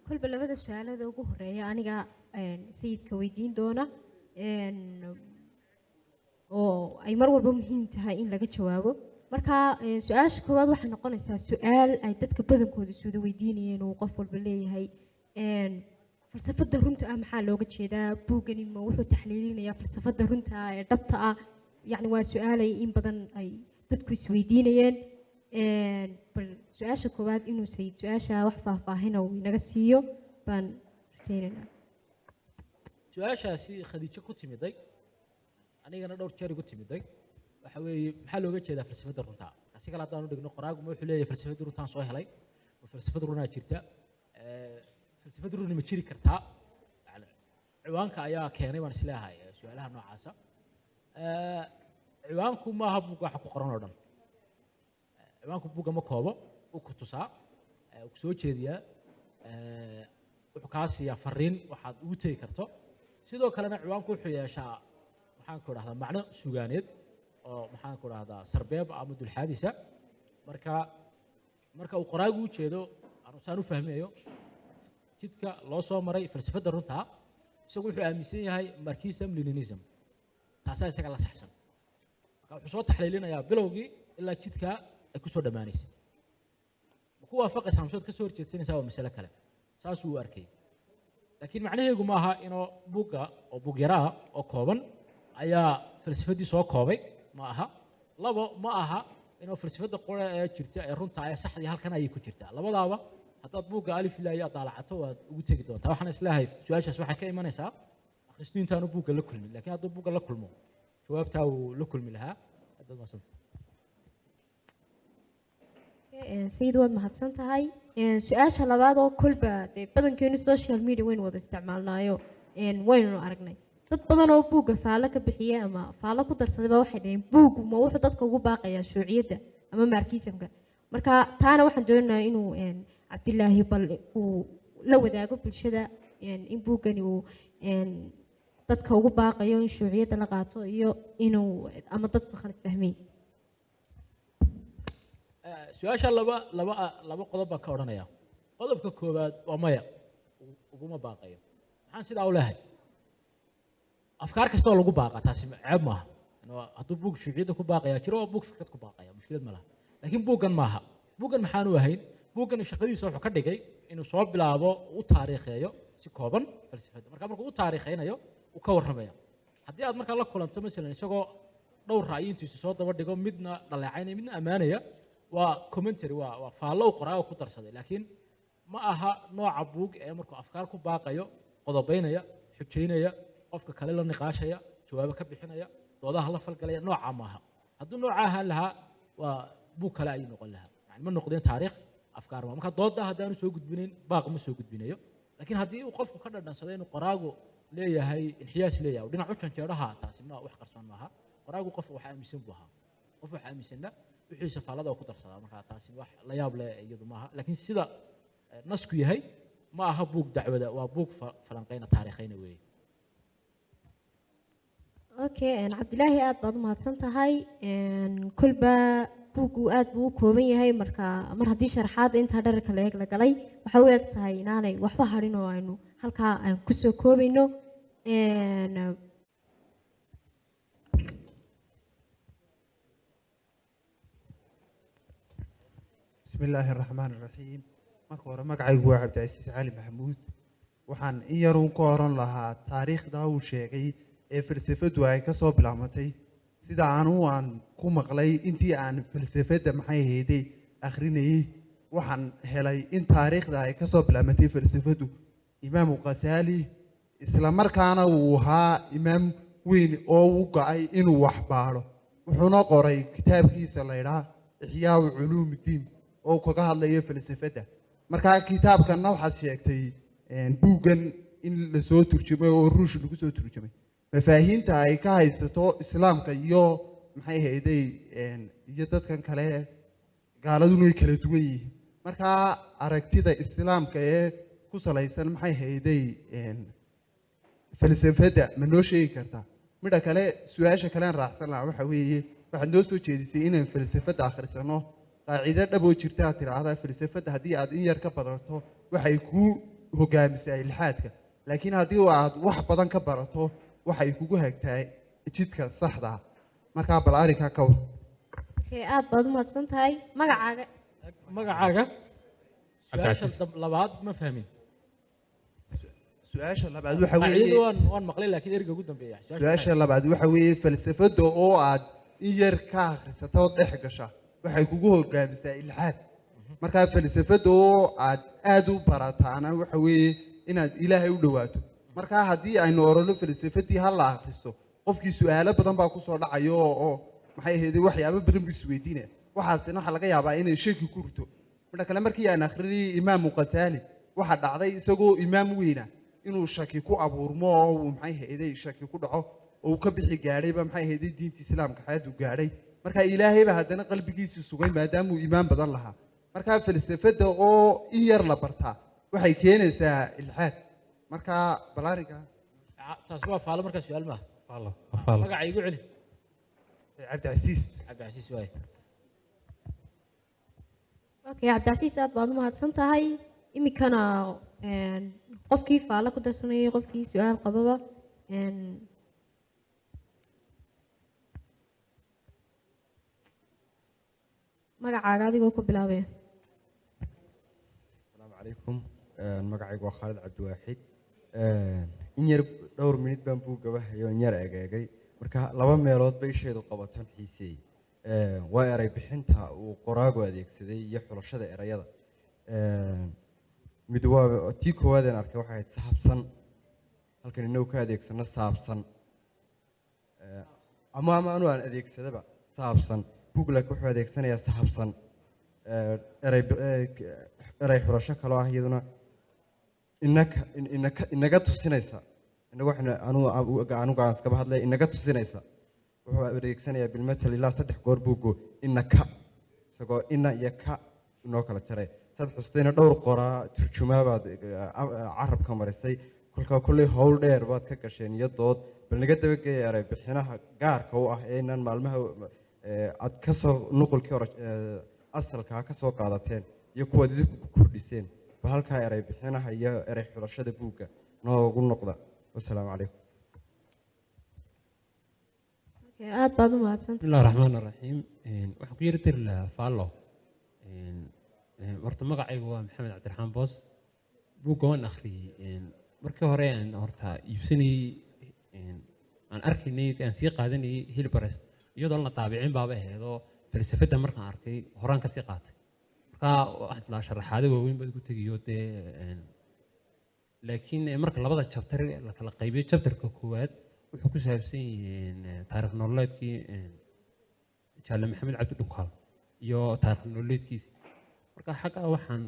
كل بلبد السؤال ده وجوه رأي أنا جا سيد كويدين دونا أو أي مرة بمهم تهاين لقى جوابه مركا سؤال شكواد واحد نقول سؤال أي تتكبدن كود السود ويديني إنه قفل باللي هاي فلسفة درونت أهم حال لوجد شيء ده بوجني ما وحده تحليلين يا فلسفة درونت ضبطة يعني وسؤال إن بدن أي تتكوي سويدينيين سؤال شكواد إنه سيد سؤال وحفة فاهنا ونقصيه بان تيرنا su-aashaasi khadiijo ku timiday anigana dhowr jeer igu timiday waxa weeye maxaa looga jeedaa falsafada runta si kale haddaan u dhigno qoraagu wuxuu leeyahay falsafada runtaan soo helay oo falsafada runaa jirta falsafada runna ma jiri kartaa yani ciwaanka ayaa keenay waan isleeyahay su-aalaha noocaasa ciwaanku maaha buugga waxa ku qoran oo dhan ciwaanku buugga ma koobo uu ku tusaa uu ku soo jeediyaa wuxuu kaa siiyaa fariin waxaad ugu tegi karto sidoo kalena ciwaanku wuxuu yeeshaa maxaan ku dhahdaa macno sugaaneed oo maxaan ku dhahdaa sarbeeb ama dulxaadisa marka uu qoraagu u jeedo saan u fahmayo jidka loo soo maray falsafada runta isagu wuxuu aaminsan yahay marxism leninism taasaa isaga la saxsan marka wuxuu soo taxliilinayaa bilowgii ilaa jidka ay ku soo dhammaanaysay ku waafaqaysa hamshood ka soo horjeedsanaysaa waa mas'ale kale saasuu u arkay laakiin macnaheedu maaha inuu buugga oo buug yaraa oo kooban ayaa falsafadii soo koobay ma aha labo ma aha inuu falsafada qora ee jirta ee runta ay saxdii halkan ay ku jirtaa labadaaba haddaad buugga alif ilaa iyo daalacato waad ugu tegi doontaa waxaan islaahay su-aashaas waxay ka imanaysaa akhristu intaanu buugga la kulmin laakiin hadduu buugga la kulmo jawaabtaa uu la kulmi lahaa haddaad maasanta سيد واد محسن تهاي سؤال شلبات أو كل بعد بدن كوني social media وين وده استعمالناه وين إنه أرجعني dad badan oo buuga faala ka bixiya ama faala ku darsadaba waxay dhaheen buug ma wuxuu dadka ugu baaqaya shuuciyada ama markiisamka marka taana waxaan doonayaa inuu Cabdilaahi bal uu la wadaago bulshada in buugani uu dadka ugu baaqayo in shuuciyada la qaato iyo inuu ama dadku khalad fahmay su-aasha laba qodob baan ka odhanayaa qodobka koowaad waa maya uguma baaqayo maxaan sidaa u leehay afkaar kasta oo lagu baaqa taasi ceeb maaha hadduu buug shuuciyada ku baaqaya jiro waa buug fikrad ku baaqaya mushkilad ma laha laakiin buuggan maaha buuggan maxaan u ahayn buuggan shaqadiisa wuxuu ka dhigay inuu soo bilaabo u taariikheeyo si kooban falsafada markuu u taariikheynayo uu ka warramaya haddii aad markaa la kulanto masalan isagoo dhowr ra'yintiisu soo daba dhigo midna dhaleecaynaya midna ammaanaya waa commentary waa faallo uu qoraaga ku darsaday laakiin ma aha nooca buug ee markuu afkaar ku baaqayo qodobaynaya xujaynaya qofka kale la niqaashaya jawaabo ka bixinaya doodaha la falgalaya nooca maaha hadduu nooca ahaan lahaa waa buug kale ayuu noqon lahaa yani ma noqdeen taariikh afkaar ma marka dooda haddaanu soo gudbinayn baaq ma soo gudbinayo laakiin haddii uu qofku ka dhadhansado inuu qoraagu leeyahay inxiyaas leeyahay dhinac u janjeedhaha taasi ma wax qarsoon maaha qoraagu qof wax aaminsan buu ahaa qof wax aaminsanna wixii safaalada oo ku darsadaa marka taasi wax la yaab leh iyadu maaha laakiin sida nasku yahay ma aha buug dacwada waa buug falanqeyna taariikhayna weeye اوكي عبد الله aad baad u mahadsan tahay kulba buugu aad buu kooban yahay marka mar hadii sharaxaad inta dharka la galay waxa uu eg tahay inaanay waxba harin oo aynu halka aan ku soo koobayno بسم الله الرحمن الرحيم marka hore magacaygu waa Cabdicasiis Cali Maxamuud waxaan in yar uun ka oran lahaa taariikhda uu sheegay ee falsafadu ay ka soo bilaabmatay sida aan ku maqlay intii aan falsafada maxay ahaydey akhrinayay waxaan helay in taariikhda ay ka soo bilaabmatay falsafadu Imaam Ghazali isla markaana uu ahaa imaam weyn oo u go'ay inuu wax baaro wuxuuna qoray kitaabkiisa la yiraahdo Ihyaa Ulumuddin oo kaga hadlayo falsafada marka kitaabkan waxaad sheegtay buuggan in la soo turjumay oo ruush lagu soo turjumay mafaahiinta ay ka haysato islaamka iyo maxay ahaydey iyo dadkan kale gaaladuna ay kala duwan yihiin marka aragtida islaamka ee ku salaysan maxay ahaydey falsafada ma noo sheegi kartaa midda kale su'aasha kale aan raacsan lahaa waxa weeye waxaad noo soo jeedisay inaan falsafada akhrisano qaacido dhab oo jirta tiraahdaa falsafada haddii aad in yar ka badato waxay ku hogaamisaa ilxaadka laakiin haddii aad wax badan ka barato waxay kugu hagtaa jidka saxda ah markaa bal arrinkaa ka war Okay, aad baad u mahadsan tahay magacaaga. magacaaga su-aasha labaad ma fahmin su-aasha labaad waxa qaacidadu weeye waan maqlay laakiin erga ugu dambeeya su-aasha labaad waxa weeye falsafada oo aad in yar ka akhrisato oo dhex gasha waxay kugu hogaamisaa ilxaad markaa falsafada oo aad u barataana waxa weeye inaad ilaahay u dhawaato markaa haddii aynu orano falsafadii ha la akhristo qofkii su-aalo badan baa kusoo dhacayo oo maxay ahayd waxyaabo badan buu isweydiinaya waxaasina waxaa laga yaabaa inay shaki ku rito midda kale markii aan akhrinayay imaamu qasaali waxaa dhacday isagoo imaam weyna inuu shaki ku abuurmo oo uu maxay ahayd shaki ku dhaco oo uu ka bixi gaadhayba maxay ahayd diinta islaamka xaad u gaadhay markaa ilaahayba haddana qalbigiisa sugay maadaama uu imaan badan lahaa markaa falsafada oo in yar la bartaa waxay keenaysaa ilxaad markaa balaariga taas waa faalo markaa su-aal maaha فالله magaca igu celi cabdicasiis cabdicasiis waaye Okay, Cabdicasiis aad baad u mahadsan tahay. Iminkana qofkii faalo ku darsanayay qofkii su-aal qababa magacaaga adigoo ku bilaabaya. السلام عليكم magacaygu waa Khalid Cabdiwaaxid in yar dhowr minute baan buu gabahayo in yar eegay marka laba meelood bay sheedu qabatan xiisay waa eray bixinta uu qoraagu adeegsaday iyo xulashada erayada mid waa tii koowaad aan arkay waxay saabsan halkan inuu ka adeegsano saabsan ama aanu aan adeegsadaba saabsan Google wuxuu adeegsanayaa saabsan eray xulasho kale ah iyaduna inaga tusinaysa inaga waxna anu gaan iska hadlay inaga tusinaysa wuxuu adeegsanayaa bilmatal ilaa 3 goor buugo inaka isagoo ina iyo ka inoo kala jaray sad xustayna dhowr qoraa turjumaabaad carabka marisay kolka kulli howl dheer baad ka gasheen iyo dood bal naga dabageeyay eray bixinaha gaarka u ah ee inaan maalmaha aad ka soo nuqulkii hore asalka ka soo qaadateen iyo kuwa idinku ku kordhiseen bal halka eray bixinaha iyo eray xulashada buuga noogu noqda wassalaamu calaykum Okay, aad baad u mahadsan بسم الله الرحمن الرحيم waxaan ku yiri dir la faalo horta magacaygu waa maxamed cabdiraxmaan boos buugga waan akhriyay markii hore aan horta iibsanayay aan arkaynay aan sii qaadanayay Hilbrest iyadoo la taabicin baaba aheedoo falsafada markaan arkay horaan ka sii qaatay marka waxaan la sharaxaday waaweyn bad ku tagiyo dee laakiin marka labada chapter la kala qaybiyo chapterka koowaad wuxuu ku saabsan yahay taariikh nololeedkii Jaale Maxamed Cabdi Dhukaal iyo taariikh nololeedkiisa marka xagga waxaan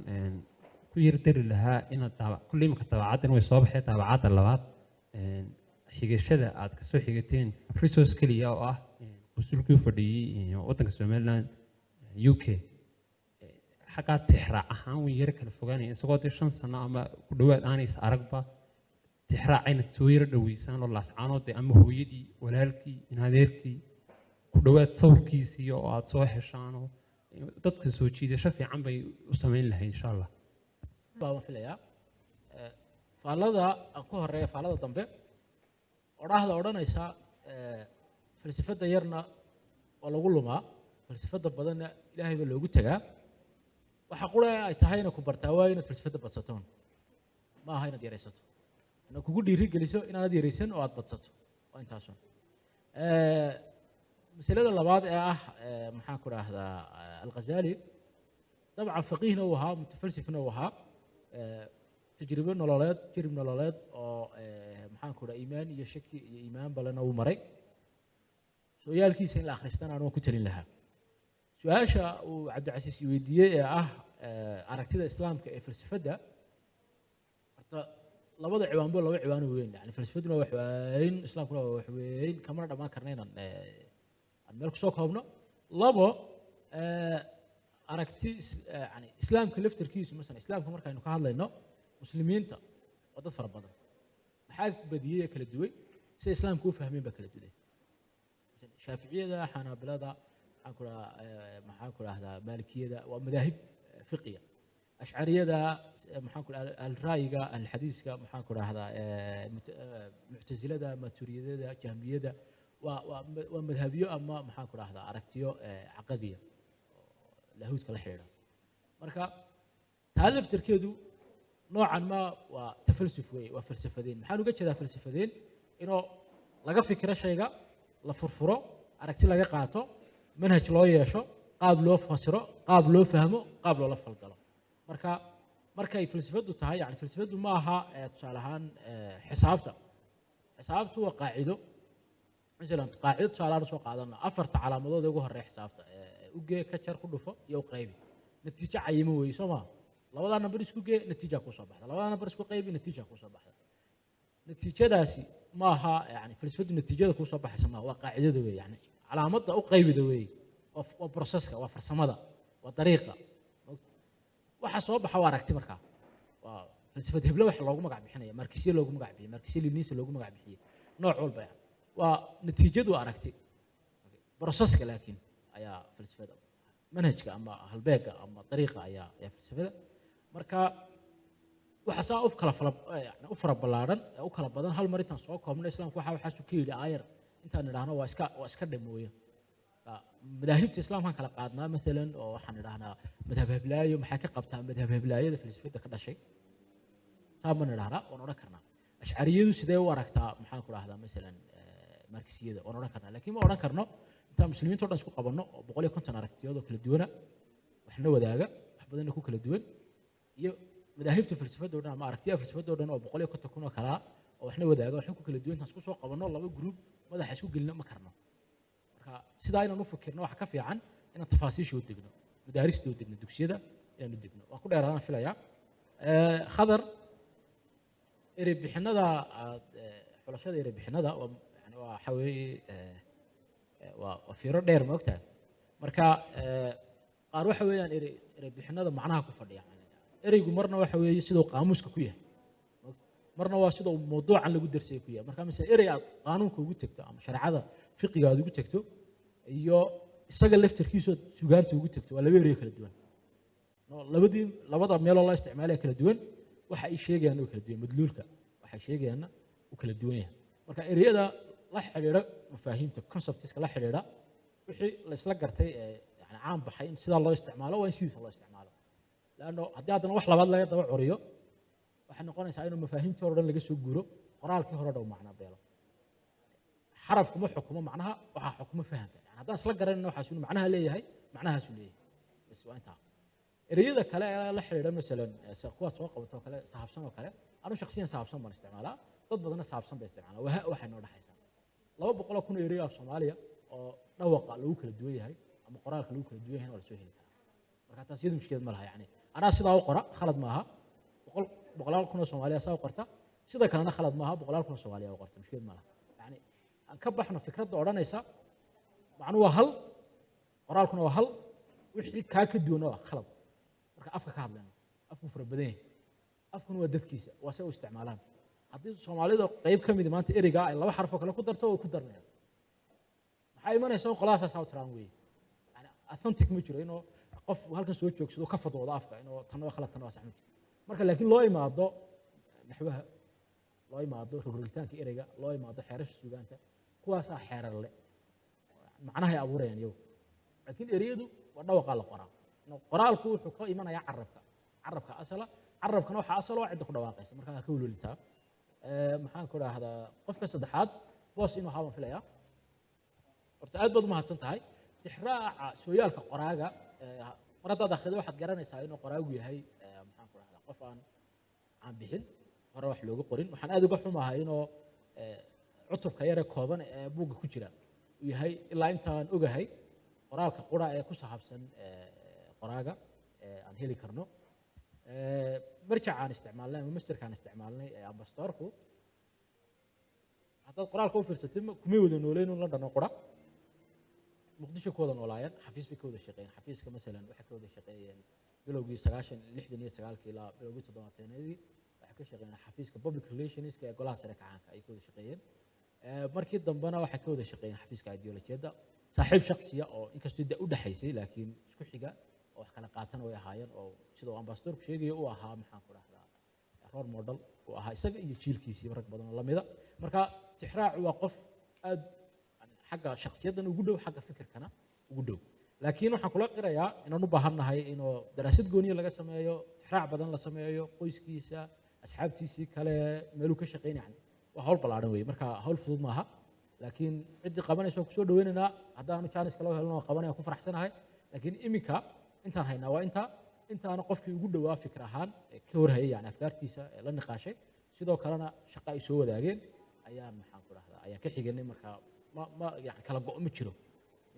ku yiri dari lahaa inaad kulli marka tabacadan way soo baxay tabacada labaad xigashada aad ka soo xigateen resource kaliya oo ah usulkii fadhiyay wadanka Soomaaliland UK xagga tixraac ahaan way yar kala fogaanay isagoo 5 sano ama ku dhawaad aanay is aragba tixraacayna soo yar dhaweysaan oo laascaanood ama hooyadii walaalkii in adeerkii ku dhawaad sawirkiisii oo aad soo heshaan oo dadka soo jiidasho fiican bay u sameyn lahayd insha Allah baan filayaa faalada aan ku horeeyo faalada dambe oraahda odhanaysa falsafada yarna oo lagu lumaa falsafada badanna ilaahay baa loogu tagaa waxa qura ay tahay inaad ku bartaa waa inaad falsafada badsatoon ma aha inaad yaraysato inaad kugu dhiiri geliso inaad yaraysan oo aad badsato waa intaas masalada labaad ee ah maxaan ku raahdaa al-Ghazali dabcan faqiihna uu ahaa mutafalsifna uu ahaa tajribo nololeed jirib nololeed oo maxaan ku raahdaa iimaan iyo shaki iyo iimaan balana uu maray sooyaalkiisa in la akhristaan aan ku talin lahaa su-aasha uu Cabdicasiis weydiiyey ee ah aragtida islaamka ee falsafada horta labada ciwaanbo laba ciwaan weyn yani falsafaduna wax weyn islaamkuna wax weyn kama dhamaan karnayna aan meel ku soo koobno labo aragti yani islaamka laftirkiisu mesela islaamka markaynu ka hadlayno muslimiinta waa dad fara badan maxaa badiyay kala duway si islaamku u fahmeen ba kala duway shaaficiyada xanaabilada maxaan ku raahdaa maalikiyada waa madaahib fiqiya ashcariyada maxaan ku dhahdaa alraayiga alxadiiska maxaan ku dhahdaa muctasilada maturiyadada jahmiyada waa madhabyo ama maxaan ku dhahdaa aragtiyo caqadiya lahuudka la xidhiidha marka taa laftarkeedu noocan ma waa tafalsuf weeye waa falsafadeen maxaan uga jeedaa falsafadeen inuu laga fikiro shayga la furfuro aragti laga qaato manhaj loo yeesho qaab loo fasiro qaab loo fahmo qaab loola falgalo marka markay falsafadu tahay yani falsafadu ma aha tusaale ahaan xisaabtu waa qaacido masalan qaacido tusaale ahaan soo qaadana afarta calaamadood ee ugu horeeya xisaabta ugee ka jar ku dhufo iyo u qaybi natiijo cayimo weeye soo maa labadaa nambar isku gee natiija kusoo baxda labadaa nambar isku qaybi natiija kusoo baxda natiijadaasi ma aha yani falsafadu natiijada kusoo baxaysa maaha waa qaacidada weeye yani calaamadda u qaybida weeye waa processka waa farsamada waa dariiqa waxa soo baxa waa aragti markaa waa falsafad heblo waxa loogu magac bixinaya markisiye loogu magac bixiyay markisiye liniisa loogu magac bixiyay nooc walba yani waa natiijadu aragti processka laakiin ayaa falsafada manhajka ama halbeega ama dariiqa ayaa falsafada marka waxa saa u fara ballaaran u kala badan hal mar intaan soo koobnay islaamku waxaasu ka yidhi aayar intaan idhaahno waa iska dhamooya madaahibta islaamkaan kala qaadnaa maalan oo waxaan idhahnaa madhab heblaayo maxay ka qabtaa madhab heblaayada falsafada ka dhashay saa baan idhahnaa waan odhan karnaa ashcariyadu sidee u aragtaa maxaan ku dhahdaa masalan markisiyada waan odhan karnaa laakiin ma odhan karno intaan muslimiinta o dhan isku qabanno oo 150 aragtiyood oo kala duwana waxna wadaaga wax badanna ku kala duwan iyo madaahibta falsafada oo dhan ama aragtiyaha falsafada oo dhan oo 150 kun oo kala oo waxna wadaaga waxna ku kala duwan intaan isku soo qabanno laba group madaxa isku gelino ma karno marka sidaa inaan u fikirno waxa ka fiican inaan tafaasiisha u degno madaarista u degno dugsiyada inaan u degno waan ku dheeraadaan filayaa khadar erebixinada xulashada erebixinada yani waa waxa weeye waa fiiro dheer ma ogtahay marka qaar waxa weeyaan erebixinada macnaha ku fadhiya ereygu marna waxa weeye siduu qaamuuska ku yahay marna waa siduu mawduucan lagu darsay ku yahay marka mesela erey aad qaanuunka ugu tagto ama shareecada fiqiga aad ugu tagto iyo isaga laftarkiisa sugaanta ugu tagto waa laba erey kala duwan labada meeloo loo isticmaalaya kala duwan waxa ay sheegayaan oo kala duwan madluulka waxay sheegayaanna uu kala duwan yahay marka ereyada la xidhiidha mafaahiimta conceptska la xidhiidha wixii la isla gartay yani caan baxay in sidaa loo isticmaalo waa in sidiisa loo isticmaalo laanno haddii haddana wax labaad laga daba curiyo waxay noqonaysaa inuu mafaahiimtii hore dhan laga soo guuro qoraalkii hore dhow macnaa beelo xarafkuma xukumo macnaha waxaa xukumo fahamka yani haddaan isla garanayna waxaas inuu macnaha leeyahay macnahaasuu leeyahay bas waa intaa ereyada kale ee la xidhiidha masalan kuwaad soo qabato kale sahabsan oo kale anu shakhsiyan sahabsan baan isticmaalaa dad badanna sahabsan bay isticmaalaa waxay noo dhexaysaa 200 kun erey af Soomaaliya oo dhawaqa lagu kala duwan yahay ama qoraalka lagu kala duwan yahay oo la soo heli karaa marka taas iyadu mushkilad ma laha yani anaa sidaa u qora khalad maaha 100 kun oo Soomaaliya saa u qorta sida kalena khalad maaha 100 kun oo Soomaaliya u qorta mushkilad ma laha yani aan ka baxno fikradda odhanaysa macnuhu waa hal qoraalkuna waa hal wixii kaa ka duwan waa khalad marka afka ka hadlayno afku fara badan yahay afkuna waa dadkiisa waa say u isticmaalaan haddii Soomaalida qayb ka mid maanta ereyga ay laba xaraf oo kale ku darto oo ku darnaa maxay imanaysaa qolaasaas aw tiraan weey yani authentic ma jiro inuu qof halkan soo joogsado ka fadwoodo afka inuu tan waa khalad tan waa sax ma jiro marka laakiin loo imaado naxwaha loo imaado rogrogitaanka ereyga loo imaado xeerasha suugaanta kuwaas ah xeerar leh macnaha ay abuurayaan iyagu laakiin ereyadu waa dhawaqa la qoraa qoraalku wuxuu ka imanayaa carabka asala carabkana waxa asal oo cid ku dhawaaqaysa marka ka wululitaa maxaan ku raahdaa qofka saddexaad boos inuu haaban filaya horta aad baad u mahadsan tahay tixraaca sooyaalka qoraaga maradaad akhrido waxaad garanaysaa inuu qoraagu yahay maxaan ku raahdaa qof aan bixin hore wax looga qorin waxaan aad uga xumahay inuu cutubka yare kooban ee buugga ku jira uu yahay ilaa intaan ogahay qoraalka qura ee ku saabsan qoraaga aan heli karno marjacaan isticmaalnay ama masterkaan isticmaalnay ambassadorku haddaad qoraalka u fiirsatay kumay wada nooleyn un la dhano qura muqdisho ku wada noolaayeen xafiis bay ka wada shaqeeyeen xafiiska masalan waxay ka wada shaqeeyeen bilowgii 69 ilaa bilowgii 70-aadii waxay ka shaqeeyeen xafiiska public relationska ee golaha sare kacaanka ay ka wada shaqeeyeen markii dambena waxay ka wada shaqeeyeen xafiiska ideolojiyada saaxiib shakhsiya oo inkastoo u dhaxaysay laakiin isku xiga oo wax kala qaatan way ahaayeen oo sida uu ambassadorku sheegaya uu ahaa maxaan ku dhahdaa role model uu ahaa isaga iyo jiilkiisii rag badan oo lamida marka tixraacu waa qof aad xagga shakhsiyadan ugu dhow xagga fikirkana ugu dhow laakiin waxaan kula qirayaa inaan u baahannahay inuu daraasad gooniya laga sameeyo tixraac badan la sameeyo qoyskiisa asxaabtiisii kale meeluu ka shaqeynaya waa hawl ballaaran weeye marka hawl fudud maaha laakiin ciddii qabanaysa waan kusoo dhaweynaynaa haddaanu jaanis kala helno waan qabanaya ku faraxsanahay laakiin iminka intaan haynaa waa intaana qofkii ugu dhowaa fikir ahaan ka warhayay yani afkaartiisa la niqaashay sidoo kalena shaqa ay soo wadaageen ayaan maxaan ku dhahdaa ayaan ka xiganay marka ma yani kala go' ma jiro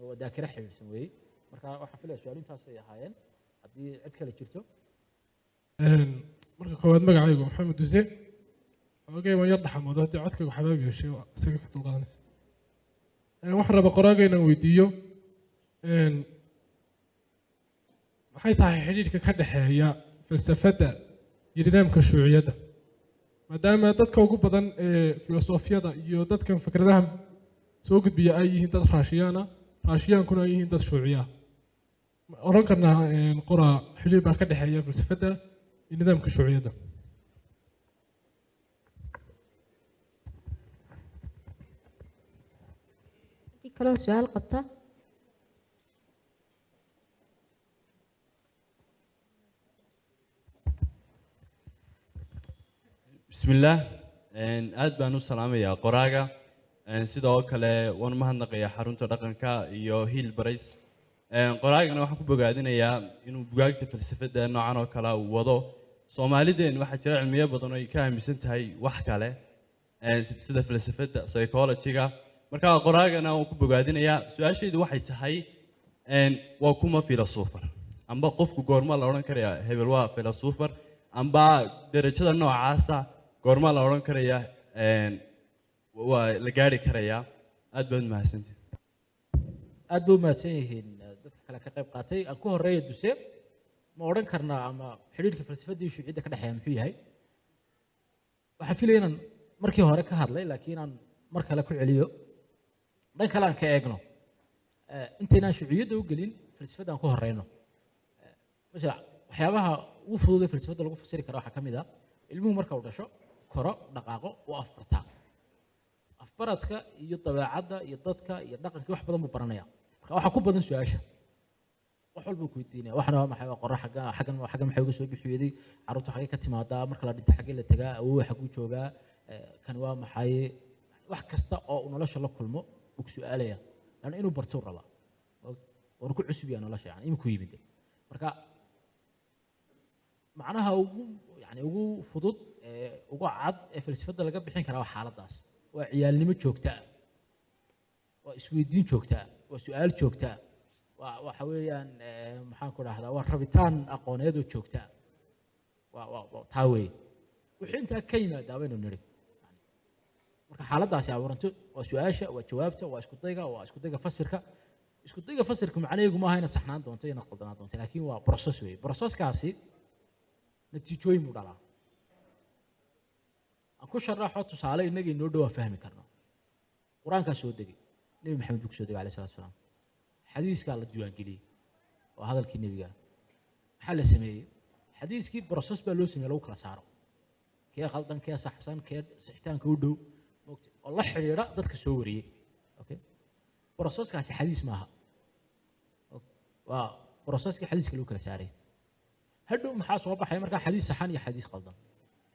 waa daakira xiriirsan weeye marka waxaan filaya su-aalintaas ay ahaayeen haddii cid kale jirto marka koowaad magacaygu maxamed duse oogay waan yar dhaxamoodo haddii codkaygu xabaab yeeshay waa isaga ka dulqaadanaysa waxaan rabaa qoraaga inaan weydiiyo maxay tahay xidhiidhka ka dhexeeya falsafadda iyo nidaamka shuuciyadda maadaama dadka ugu badan ee filosofiyada iyo dadkan fikradaha soo gudbiya ay yihiin dad raashiyaana raashiyaankuna ay yihiin dad shuuciya oran karnaa qoraa xidhiidh baa ka dhexeeya falsafadda iyo nidaamka shuuciyadda kaloo su-aal qabta بسم الله aad baan u salaamayaa qoraaga sidoo kale waan mahadnaqayaa xarunta dhaqanka iyo hiil barays qoraagana waxaan ku bogaadinayaa inuu bugaagta falsafada noocan oo kale uu wado soomaalideen waxaa jira cilmiyo badan oo ay ka aaminsan tahay wax kale sida falsafada psychology-ga marka qoraagana waan ku bogaadinayaa su-aashaydu waxay tahay waa kuma philosopher amba qofku goorma la odhan karayaa hebel waa philosopher amba darajada noocaasa goorma la odhan karayaa waa la gaari karayaa aad baad mahadsantihin aad buu mahadsan yihiin dadka kale ka qayb qaatay aan ku horeeya duse ma odhan karnaa ama xidhiidhka falsafadda iyo shuuciyadda ka dhexeeya muxuu yahay waxaan filaya inaan markii hore ka hadlay laakiin aan mar kale ku celiyo dhan kale aan ka eegno intaynaan shuuciyadda u gelin falsafadda aan ku horeyno masala waxyaabaha ugu fudud ee falsafadda lagu fasiri karo waxaa ka mid ah ilmuhu marka uu dhasho koro dhaqaaqo uu afbartaa afbaradka iyo dabeecadda iyo dadka iyo dhaqanka wax badan buu baranaya marka waxaa ku badan su-aasha wax walba ku weydiinaya waxna waa maxay waa qorra xaggan maxay uga soo bixiyay carruurta xaggee ka timaadaa marka la dhinto xaggee la tagaa awoowe xagguu joogaa kan waa maxay wax kasta oo uu nolosha la kulmo uu ku su-aalaya laana inuu bartuu rabaa waanu ku cusub yahay nolosha yani iminku yimid marka macnaha ugu fudud ugu cad ee falsafadda laga bixin karaa waa xaaladdaas waa ciyaalnimo joogta ah waa isweydiin joogta ah waa su-aal joogta ah waxa weeyaan maxaan ku dhahdaa waa rabitaan aqooneed oo joogta ah waa taa weeye wixii intaa ka yimaadaa baynu nidhi marka xaaladdaasi abuuranto waa su-aasha waa jawaabta waa iskudayga fasirka iskudayga fasirka macnaheegu maaha inaad saxnaan doonto inaad qaldanaan doonto laakiin waa process weeye processkaasi natiijooyin buu dhalaa aan ku sharaxo tusaale innaga inoo dhowaan fahmi karno qur-aankaa soo degay nebi maxamed buu ku soo degay alayh salatu salaam xadiiskaa la diiwaangeliyey waa hadalkii nebiga maxaa la sameeyey xadiiskii process baa loo sameeyey lagu kala saaro kee khaldan kee saxsan kee sixitaanka u dhow mogta oo la xidhiidha dadka soo wariyey okay processkaasi xadiis maaha waa processkii xadiiska lagu kala saaray hadhow maxaa soo baxay markaa xadiis saxan iyo xadiis qaldan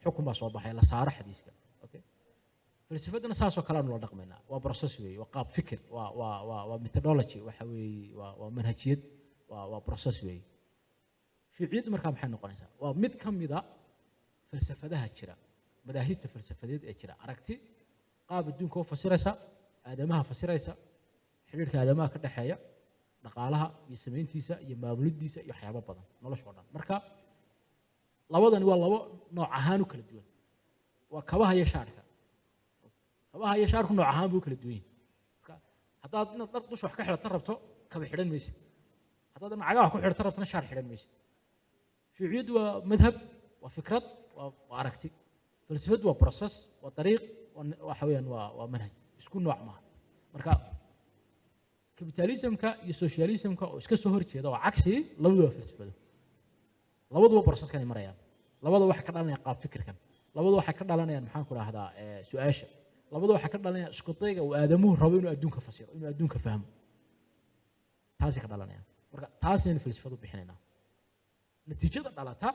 xukun baa soo baxay la saaro xadiiska okay falsafadana saasoo kale aanu la dhaqmaynaa waa process weeye waa qaab fikir waa methodology waxa weeye waa manhajiyad waa process weeye shuuciyaddu markaa maxay noqonaysaa waa mid ka mida falsafadaha jira madaahibta falsafadeed ee jira aragti qaab adduunka u fasiraysa aadamaha fasiraysa xidhiidhka aadamaha ka dhexeeya dhaqaalaha iyo samayntiisa iyo maamulidiisa iyo waxyaabo badan nolosha oo dhan marka labadani waa labo nooc ahaan u kala duwan waa kabaha iyo shaarka kabaha iyo shaarku nooc ahaan buu kala duwan yihin marka haddaad inaad dhar dusha wax ka xidhata rabto kaba xidhan maysid haddaad cagaha wax ku xidhata rabtona shaar xidhan maysid shuuciyaddu waa madhab waa fikrad waa aragti falsafaddu waa process waa dariiq waxa weeyaan waa manhaj isku nooc maaha marka capitalismka iyo socialismka oo iska soo horjeeda oo cagsi labaduba falsafado labaduba processkani marayaan labaduba waxay ka dhalanayaan qaab fikirkan labaduba waxay ka dhalanayaan maxaan ku rahdaa su-aasha labaduba waxay ka dhalanayaan isku dayga uu aadamuhu rabo inuu adduunka fasiro inuu adduunka fahmo taasi ka dhalanayaan marka taasaynu falsafadu bixinaynaa natiijada dhalata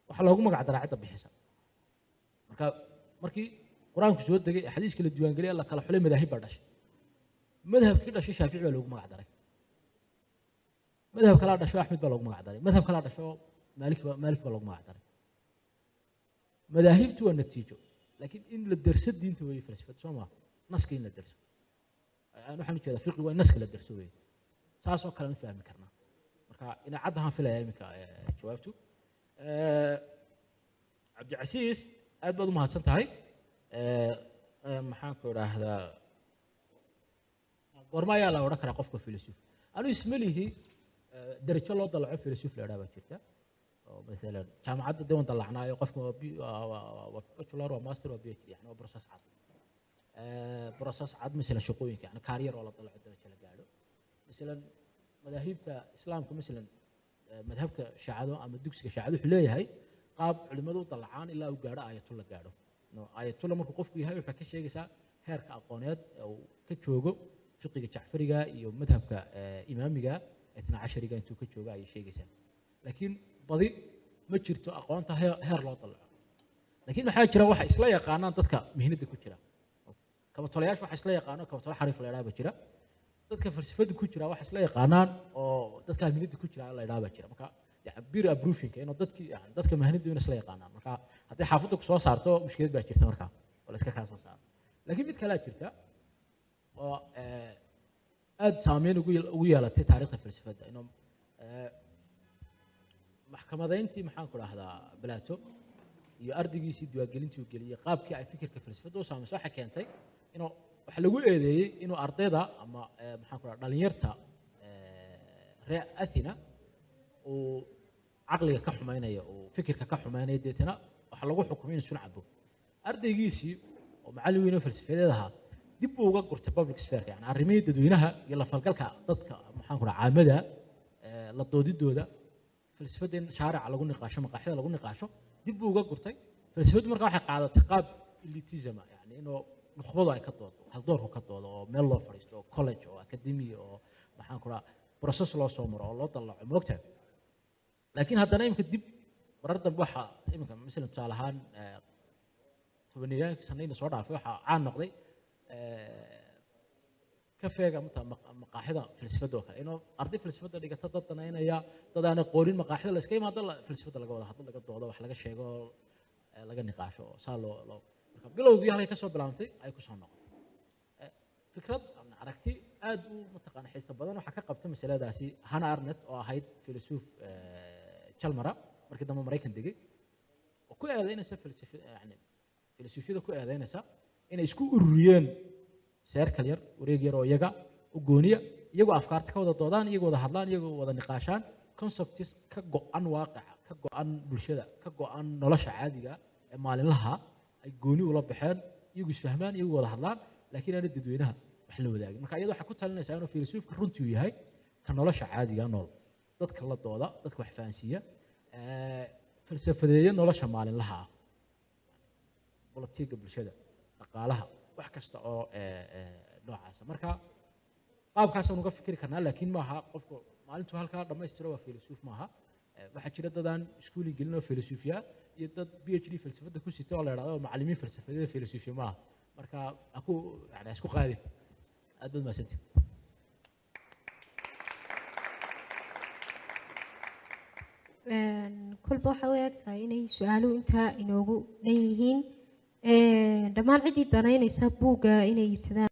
waxaa loogu magac daraa cidda bixisa marka markii qur-aanku soo degay xadiiska la diiwaangeliyay la kala xulay madaahib baa dhashay madhabkii dhashay shaafici baa loogu magac daray madhab kalaa dhasho axmed baa loogu magac daray madhab kalaa dhasho maalik baa loogu magac daray madaahibtu waa natiijo laakiin in la derso diinta weeye falsafad soo maa naska in la derso waxaan ujeedaa fiqi waa in naska la derso weeye saasoo kale u fahmi karnaa marka inay caddahaan filaya iminka jawaabtu cabdicasiis aad baad u mahadsan tahay maxaan ku idhaahdaa goorma ayaa la odhan karaa qofka filosof anuu ismalihi darajo loo dalaco filosof la idhaha baa jirta oo maalan jaamacadda dee waan dalacnaayo qofka waa bachelor waa master waa phd yani waa process cad مثلا shaqooyinka yani career oo la dalaco darajo la gaadho مثلا madaahibta islaamka مثلا madhabka shaacado ama dugsiga shaacado wuxuu leeyahay qaab culimadu u dalacaan ilaa uu gaadho aayatulla gaadho aayatulla markuu qofku yahay waxay ka sheegaysaa heerka aqooneed uu ka joogo fiqiga jacfariga iyo madhabka imaamiga itna cashariga intuu ka joogo ayay sheegaysaa laakiin badi ma jirto aqoonta heer loo dalaco laakiin waxaa jira waxa isla yaqaanaan dadka mihnada ku jira kama tolayaasha waxa isla yaqaano kama tola xariif la idhaha jira dadka falsafada ku jira waxa isla yaqaanaan oo dadka mihnada ku jira la idhaha jira marka bir approving inuu dadka mahnadu inay isla yaqaanaan marka haddii xaafadda ku soo saarto mushkilad baa jirta marka oo la iska kaa soo saaro laakiin mid kalaa jirta oo aad saameyn ugu yeelatay taariikhda falsafada inuu maxkamadayntii maxaan ku dhahdaa balaato iyo ardaygiisii diiwaangelintii uu geliyey qaabkii ay fikirka falsafada u saamayso waxay keentay inuu waxa lagu eedeeyey inuu ardayda ama maxaan ku dhahdaa dhalinyarta reer athena uu caqliga ka xumaynayo uu fikirka ka xumaynayo deetana waxaa lagu xukumay inuu sun cabo ardaygiisii oo macallin weyn oo falsafadeed ahaa dib buu uga gurtay public sphere yani arrimihii dadweynaha iyo la falgalka dadka maxaan ku dhahaa caamada la doodidooda falsafada in shaarica lagu niqaasho maqaaxida lagu niqaasho dib buu uga gurtay falsafadu marka waxay qaadatay qaab elitism yani inuu nukhbadu ay ka doodo haldoorku ka doodo oo meel loo fadhiisto oo college oo academy oo maxaan ku dhahaa process loo soo maro oo loo dalaco moogtahay laakiin haddana iminka dib marar dambe waxa iminka masalan tusaale ahaan tobaniyaanka sanayna soo dhaafay waxaa caan noqday kafeega maqaaxida falsafada oo kale inuu arday falsafada dhigata dad danaynaya dad aan aqoonin maqaaxida la iska yimaado falsafada laga wada hadlo laga doodo wax laga sheego laga niqaasho saa loo marka bilowgii halkay kasoo bilaabantay ay ku soo noqotay fikrad aragti aad u mataqaana xiiso badan waxaa ka qabta masaladaasi Hannah Arendt oo ahayd filosof Chalmara markii dambe Mareykan degay oo ku eedeynaysa filosofiyada ku eedeynaysa inay isku ururiyeen seerkal yar wareeg yar oo iyaga u gooniya iyagoo afkaarta ka wada doodaan iyagoo wada hadlaan iyagoo wada niqaashaan concepts ka go'an waaqica ka go'an bulshada ka go'an nolosha caadiga ee maalinlaha ay gooni ula baxeen iyagoo isfahmaan iyagoo wada hadlaan laakiin aanay dadweynaha wax la wadaagin marka iyadoo waxay ku talinaysaa inuu filosofka runtii uu yahay ka nolosha caadiga nool dadka la dooda dadka wax fahansiiya falsafadeeya nolosha maalinlaha ah bolitiga bulshada dhaqaalaha wax kasta oo noocaasa marka qaabkaasaan uga fikiri karnaa laakiin maaha qofku maalintuu halkaa dhammaystiro waa filosof maaha waxaa jira dadaan iskuuli gelin oo filosofiya iyo dad PhD falsafada ku sita oo la yidhahdo macallimiin falsafadeeda filosofiya maaha marka aku yani isku qaadi aad baad mahadsantihin kolba waxay u eg tahay inay su-aaluhu intaa inoogu dhan yihiin dhammaan ciddii danaynaysa buugga inay iibsadaan